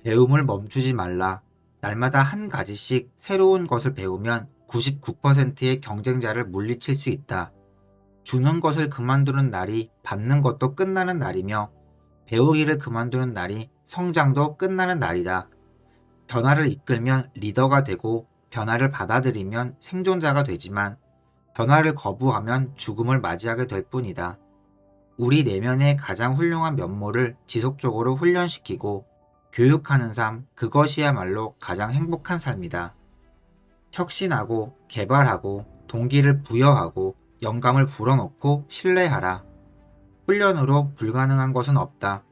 배움을 멈추지 말라. 날마다 한 가지씩 새로운 것을 배우면 99%의 경쟁자를 물리칠 수 있다. 주는 것을 그만두는 날이 받는 것도 끝나는 날이며 배우기를 그만두는 날이 성장도 끝나는 날이다. 변화를 이끌면 리더가 되고 변화를 받아들이면 생존자가 되지만 변화를 거부하면 죽음을 맞이하게 될 뿐이다. 우리 내면의 가장 훌륭한 면모를 지속적으로 훈련시키고 교육하는 삶, 그것이야말로 가장 행복한 삶이다. 혁신하고 개발하고 동기를 부여하고 영감을 불어넣고 신뢰하라. 훈련으로 불가능한 것은 없다.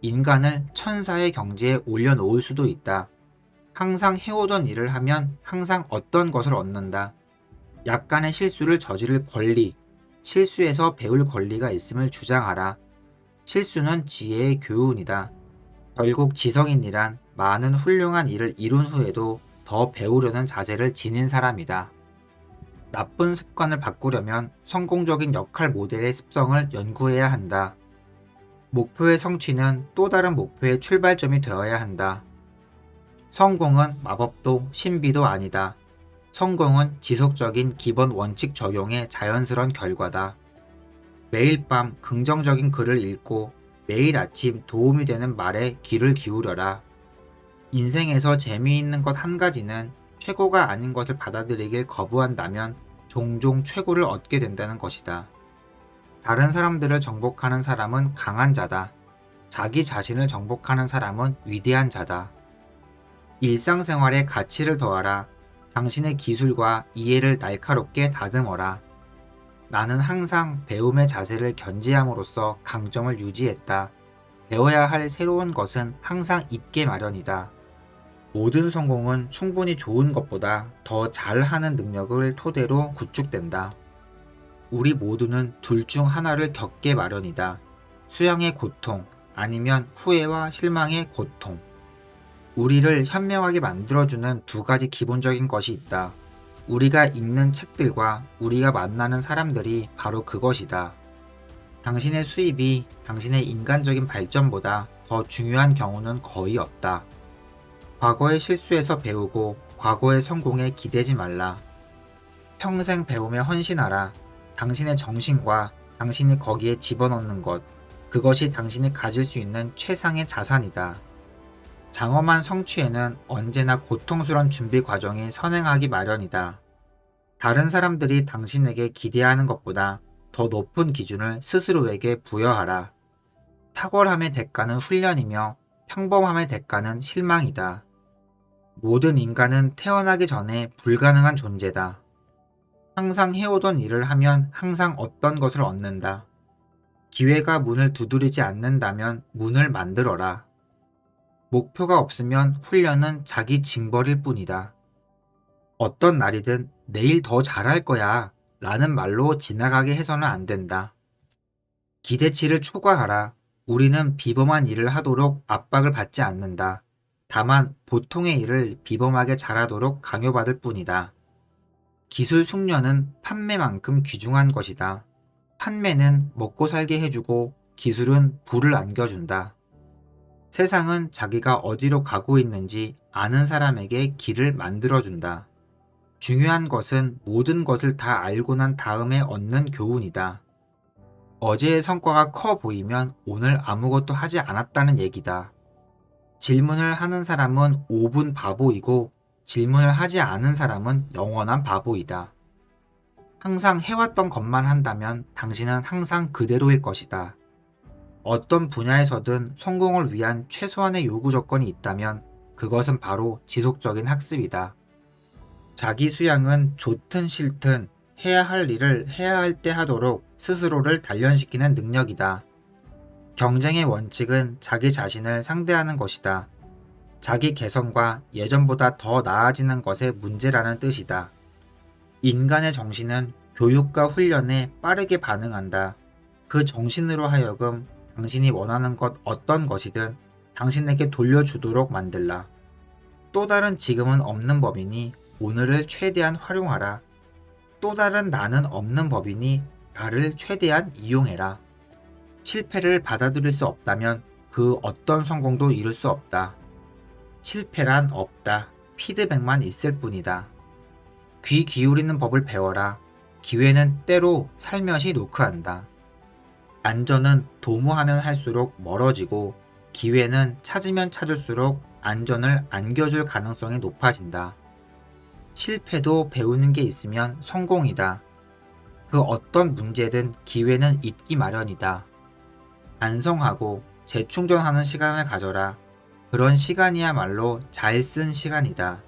인간을 천사의 경지에 올려놓을 수도 있다. 항상 해오던 일을 하면 항상 어떤 것을 얻는다. 약간의 실수를 저지를 권리, 실수에서 배울 권리가 있음을 주장하라. 실수는 지혜의 교훈이다. 결국 지성인이란 많은 훌륭한 일을 이룬 후에도 더 배우려는 자세를 지닌 사람이다. 나쁜 습관을 바꾸려면 성공적인 역할 모델의 습성을 연구해야 한다. 목표의 성취는 또 다른 목표의 출발점이 되어야 한다. 성공은 마법도 신비도 아니다. 성공은 지속적인 기본 원칙 적용의 자연스러운 결과다. 매일 밤 긍정적인 글을 읽고 매일 아침 도움이 되는 말에 귀를 기울여라. 인생에서 재미있는 것 한 가지는 최고가 아닌 것을 받아들이길 거부한다면 종종 최고를 얻게 된다는 것이다. 다른 사람들을 정복하는 사람은 강한 자다. 자기 자신을 정복하는 사람은 위대한 자다. 일상생활에 가치를 더하라. 당신의 기술과 이해를 날카롭게 다듬어라. 나는 항상 배움의 자세를 견지함으로써 강점을 유지했다. 배워야 할 새로운 것은 항상 있게 마련이다. 모든 성공은 충분히 좋은 것보다 더 잘하는 능력을 토대로 구축된다. 우리 모두는 둘 중 하나를 겪게 마련이다. 수양의 고통, 아니면 후회와 실망의 고통. 우리를 현명하게 만들어주는 두 가지 기본적인 것이 있다. 우리가 읽는 책들과 우리가 만나는 사람들이 바로 그것이다. 당신의 수입이 당신의 인간적인 발전보다 더 중요한 경우는 거의 없다. 과거의 실수에서 배우고 과거의 성공에 기대지 말라. 평생 배움에 헌신하라. 당신의 정신과 당신이 거기에 집어넣는 것, 그것이 당신이 가질 수 있는 최상의 자산이다. 장엄한 성취에는 언제나 고통스러운 준비 과정이 선행하기 마련이다. 다른 사람들이 당신에게 기대하는 것보다 더 높은 기준을 스스로에게 부여하라. 탁월함의 대가는 훈련이며 평범함의 대가는 실망이다. 모든 인간은 태어나기 전에 불가능한 존재다. 항상 해오던 일을 하면 항상 어떤 것을 얻는다. 기회가 문을 두드리지 않는다면 문을 만들어라. 목표가 없으면 훈련은 자기 징벌일 뿐이다. 어떤 날이든 내일 더 잘할 거야 라는 말로 지나가게 해서는 안 된다. 기대치를 초과하라. 우리는 비범한 일을 하도록 압박을 받지 않는다. 다만 보통의 일을 비범하게 잘하도록 강요받을 뿐이다. 기술 숙련은 판매만큼 귀중한 것이다. 판매는 먹고 살게 해주고 기술은 부를 안겨준다. 세상은 자기가 어디로 가고 있는지 아는 사람에게 길을 만들어준다. 중요한 것은 모든 것을 다 알고 난 다음에 얻는 교훈이다. 어제의 성과가 커 보이면 오늘 아무것도 하지 않았다는 얘기다. 질문을 하는 사람은 5분 바보이고 질문을 하지 않은 사람은 영원한 바보이다. 항상 해왔던 것만 한다면 당신은 항상 그대로일 것이다. 어떤 분야에서든 성공을 위한 최소한의 요구 조건이 있다면 그것은 바로 지속적인 학습이다. 자기 수양은 좋든 싫든 해야 할 일을 해야 할 때 하도록 스스로를 단련시키는 능력이다. 경쟁의 원칙은 자기 자신을 상대하는 것이다. 자기 개선과 예전보다 더 나아지는 것의 문제라는 뜻이다. 인간의 정신은 교육과 훈련에 빠르게 반응한다. 그 정신으로 하여금 당신이 원하는 것 어떤 것이든 당신에게 돌려주도록 만들라. 또 다른 지금은 없는 법이니 오늘을 최대한 활용하라. 또 다른 나는 없는 법이니 나를 최대한 이용해라. 실패를 받아들일 수 없다면 그 어떤 성공도 이룰 수 없다. 실패란 없다. 피드백만 있을 뿐이다. 귀 기울이는 법을 배워라. 기회는 때로 살며시 노크한다. 안전은 도모하면 할수록 멀어지고 기회는 찾으면 찾을수록 안전을 안겨줄 가능성이 높아진다. 실패도 배우는 게 있으면 성공이다. 그 어떤 문제든 기회는 있기 마련이다. 반성하고 재충전하는 시간을 가져라. 그런 시간이야말로 잘 쓴 시간이다.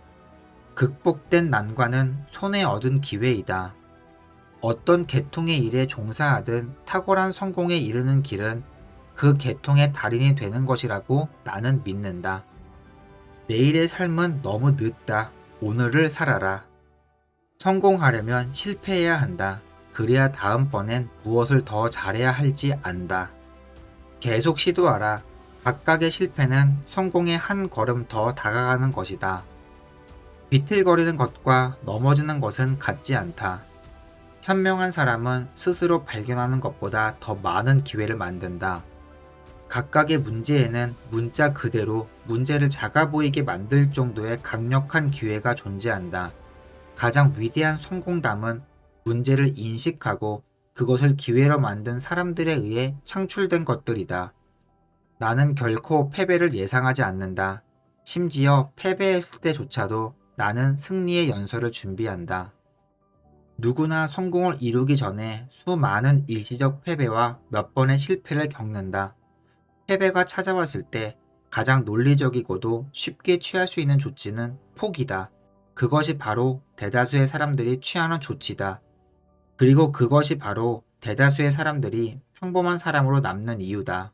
극복된 난관은 손에 얻은 기회이다. 어떤 계통의 일에 종사하든 탁월한 성공에 이르는 길은 그 계통의 달인이 되는 것이라고 나는 믿는다. 내일의 삶은 너무 늦다. 오늘을 살아라. 성공하려면 실패해야 한다. 그래야 다음번엔 무엇을 더 잘해야 할지 안다. 계속 시도하라. 각각의 실패는 성공에 한 걸음 더 다가가는 것이다. 비틀거리는 것과 넘어지는 것은 같지 않다. 현명한 사람은 스스로 발견하는 것보다 더 많은 기회를 만든다. 각각의 문제에는 문자 그대로 문제를 작아 보이게 만들 정도의 강력한 기회가 존재한다. 가장 위대한 성공담은 문제를 인식하고 그것을 기회로 만든 사람들에 의해 창출된 것들이다. 나는 결코 패배를 예상하지 않는다. 심지어 패배했을 때조차도 나는 승리의 연설을 준비한다. 누구나 성공을 이루기 전에 수많은 일시적 패배와 몇 번의 실패를 겪는다. 패배가 찾아왔을 때 가장 논리적이고도 쉽게 취할 수 있는 조치는 포기다. 그것이 바로 대다수의 사람들이 취하는 조치다. 그리고 그것이 바로 대다수의 사람들이 평범한 사람으로 남는 이유다.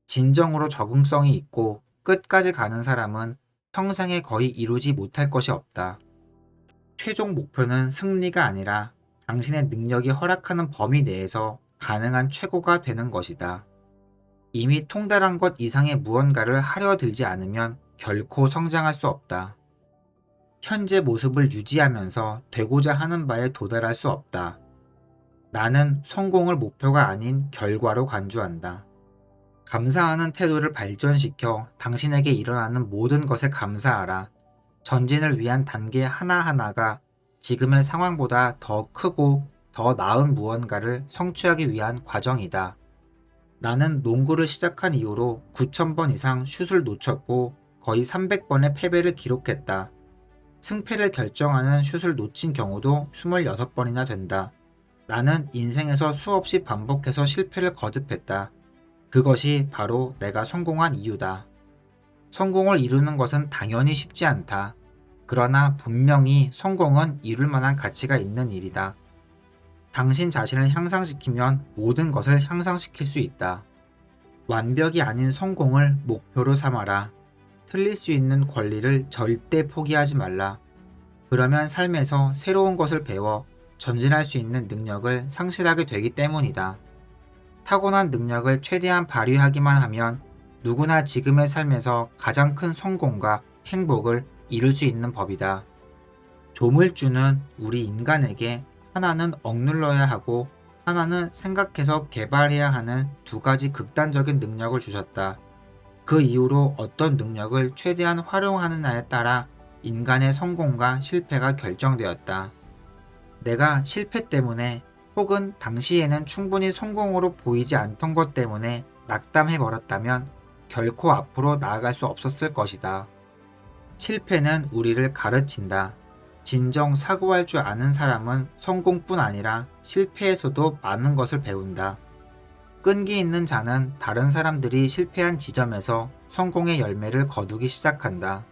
진정으로 적응성이 있고 끝까지 가는 사람은 평생에 거의 이루지 못할 것이 없다. 최종 목표는 승리가 아니라 당신의 능력이 허락하는 범위 내에서 가능한 최고가 되는 것이다. 이미 통달한 것 이상의 무언가를 하려 들지 않으면 결코 성장할 수 없다. 현재 모습을 유지하면서 되고자 하는 바에 도달할 수 없다. 나는 성공을 목표가 아닌 결과로 간주한다. 감사하는 태도를 발전시켜 당신에게 일어나는 모든 것에 감사하라. 전진을 위한 단계 하나하나가 지금의 상황보다 더 크고 더 나은 무언가를 성취하기 위한 과정이다. 나는 농구를 시작한 이후로 9,000번 이상 슛을 놓쳤고 거의 300번의 패배를 기록했다. 승패를 결정하는 슛을 놓친 경우도 26번이나 된다. 나는 인생에서 수없이 반복해서 실패를 거듭했다. 그것이 바로 내가 성공한 이유다. 성공을 이루는 것은 당연히 쉽지 않다. 그러나 분명히 성공은 이룰 만한 가치가 있는 일이다. 당신 자신을 향상시키면 모든 것을 향상시킬 수 있다. 완벽이 아닌 성공을 목표로 삼아라. 틀릴 수 있는 권리를 절대 포기하지 말라. 그러면 삶에서 새로운 것을 배워 전진할 수 있는 능력을 상실하게 되기 때문이다. 타고난 능력을 최대한 발휘하기만 하면 누구나 지금의 삶에서 가장 큰 성공과 행복을 이룰 수 있는 법이다. 조물주는 우리 인간에게 하나는 억눌러야 하고 하나는 생각해서 개발해야 하는 두 가지 극단적인 능력을 주셨다. 그 이후로 어떤 능력을 최대한 활용하느냐에 따라 인간의 성공과 실패가 결정되었다. 내가 실패 때문에 혹은 당시에는 충분히 성공으로 보이지 않던 것 때문에 낙담해버렸다면 결코 앞으로 나아갈 수 없었을 것이다. 실패는 우리를 가르친다. 진정 사고할 줄 아는 사람은 성공뿐 아니라 실패에서도 많은 것을 배운다. 끈기 있는 자는 다른 사람들이 실패한 지점에서 성공의 열매를 거두기 시작한다.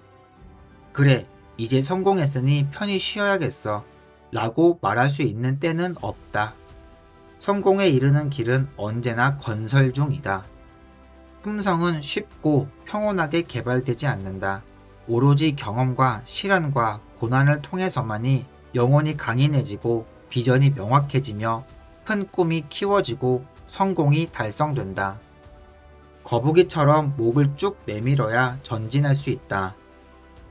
그래, 이제 성공했으니 편히 쉬어야겠어 라고 말할 수 있는 때는 없다. 성공에 이르는 길은 언제나 건설 중이다. 품성은 쉽고 평온하게 개발되지 않는다. 오로지 경험과 실현과 고난을 통해서만이 영혼이 강인해지고 비전이 명확해지며 큰 꿈이 키워지고 성공이 달성된다. 거북이처럼 목을 쭉 내밀어야 전진할 수 있다.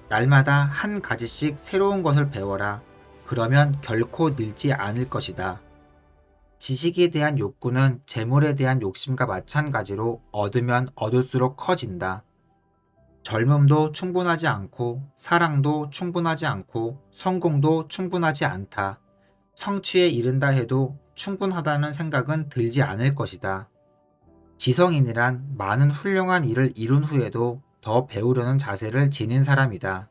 날마다 한 가지씩 새로운 것을 배워라. 그러면 결코 늙지 않을 것이다. 지식에 대한 욕구는 재물에 대한 욕심과 마찬가지로 얻으면 얻을수록 커진다. 젊음도 충분하지 않고, 사랑도 충분하지 않고, 성공도 충분하지 않다. 성취에 이른다 해도 충분하다는 생각은 들지 않을 것이다. 지성인이란 많은 훌륭한 일을 이룬 후에도 더 배우려는 자세를 지닌 사람이다.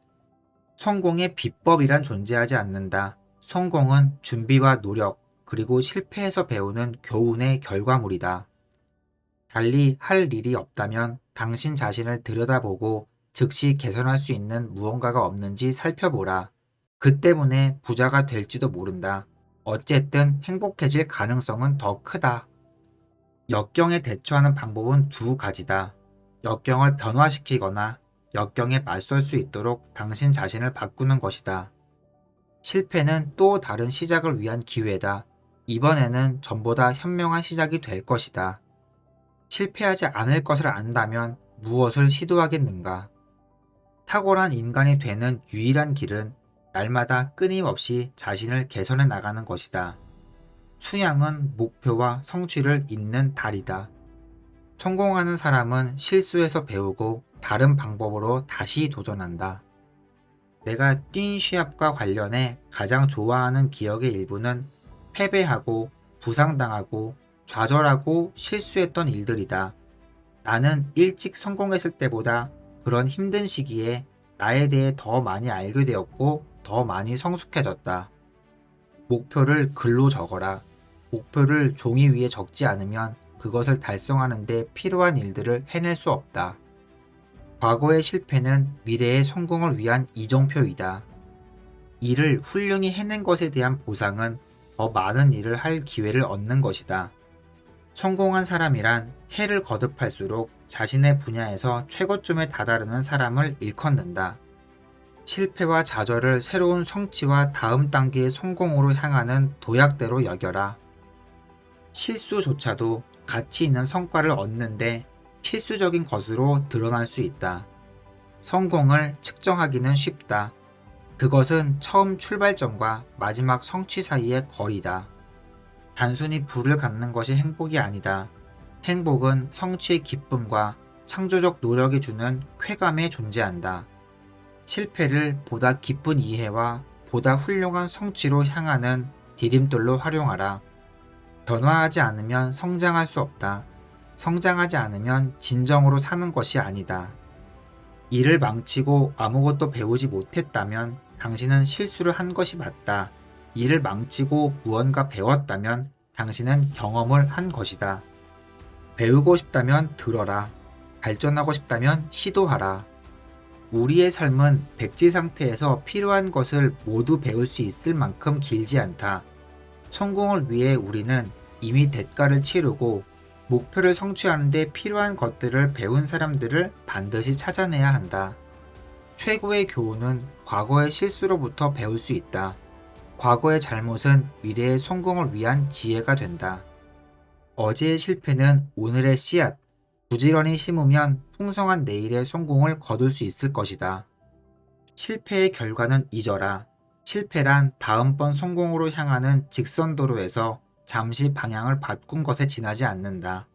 성공의 비법이란 존재하지 않는다. 성공은 준비와 노력, 그리고 실패에서 배우는 교훈의 결과물이다. 달리 할 일이 없다면 당신 자신을 들여다보고 즉시 개선할 수 있는 무언가가 없는지 살펴보라. 그 때문에 부자가 될지도 모른다. 어쨌든 행복해질 가능성은 더 크다. 역경에 대처하는 방법은 두 가지다. 역경을 변화시키거나 역경에 맞설 수 있도록 당신 자신을 바꾸는 것이다. 실패는 또 다른 시작을 위한 기회다. 이번에는 전보다 현명한 시작이 될 것이다. 실패하지 않을 것을 안다면 무엇을 시도하겠는가? 탁월한 인간이 되는 유일한 길은 날마다 끊임없이 자신을 개선해 나가는 것이다. 수양은 목표와 성취를 잇는 달이다. 성공하는 사람은 실수에서 배우고 다른 방법으로 다시 도전한다. 내가 뛴 시합과 관련해 가장 좋아하는 기억의 일부는 패배하고 부상당하고 좌절하고 실수했던 일들이다. 나는 일찍 성공했을 때보다 그런 힘든 시기에 나에 대해 더 많이 알게 되었고 더 많이 성숙해졌다. 목표를 글로 적어라. 목표를 종이 위에 적지 않으면 그것을 달성하는 데 필요한 일들을 해낼 수 없다. 과거의 실패는 미래의 성공을 위한 이정표이다. 일을 훌륭히 해낸 것에 대한 보상은 더 많은 일을 할 기회를 얻는 것이다. 성공한 사람이란 해를 거듭할수록 자신의 분야에서 최고점에 다다르는 사람을 일컫는다. 실패와 좌절을 새로운 성취와 다음 단계의 성공으로 향하는 도약대로 여겨라. 실수조차도 가치 있는 성과를 얻는데 필수적인 것으로 드러날 수 있다. 성공을 측정하기는 쉽다. 그것은 처음 출발점과 마지막 성취 사이의 거리다. 단순히 부를 갖는 것이 행복이 아니다. 행복은 성취의 기쁨과 창조적 노력이 주는 쾌감에 존재한다. 실패를 보다 깊은 이해와 보다 훌륭한 성취로 향하는 디딤돌로 활용하라. 변화하지 않으면 성장할 수 없다. 성장하지 않으면 진정으로 사는 것이 아니다. 일을 망치고 아무것도 배우지 못했다면 당신은 실수를 한 것이 맞다. 일을 망치고 무언가 배웠다면 당신은 경험을 한 것이다. 배우고 싶다면 들어라. 발전하고 싶다면 시도하라. 우리의 삶은 백지 상태에서 필요한 것을 모두 배울 수 있을 만큼 길지 않다. 성공을 위해 우리는 이미 대가를 치르고 목표를 성취하는 데 필요한 것들을 배운 사람들을 반드시 찾아내야 한다. 최고의 교훈은 과거의 실수로부터 배울 수 있다. 과거의 잘못은 미래의 성공을 위한 지혜가 된다. 어제의 실패는 오늘의 씨앗, 부지런히 심으면 풍성한 내일의 성공을 거둘 수 있을 것이다. 실패의 결과는 잊어라. 실패란 다음번 성공으로 향하는 직선도로에서 잠시 방향을 바꾼 것에 지나지 않는다.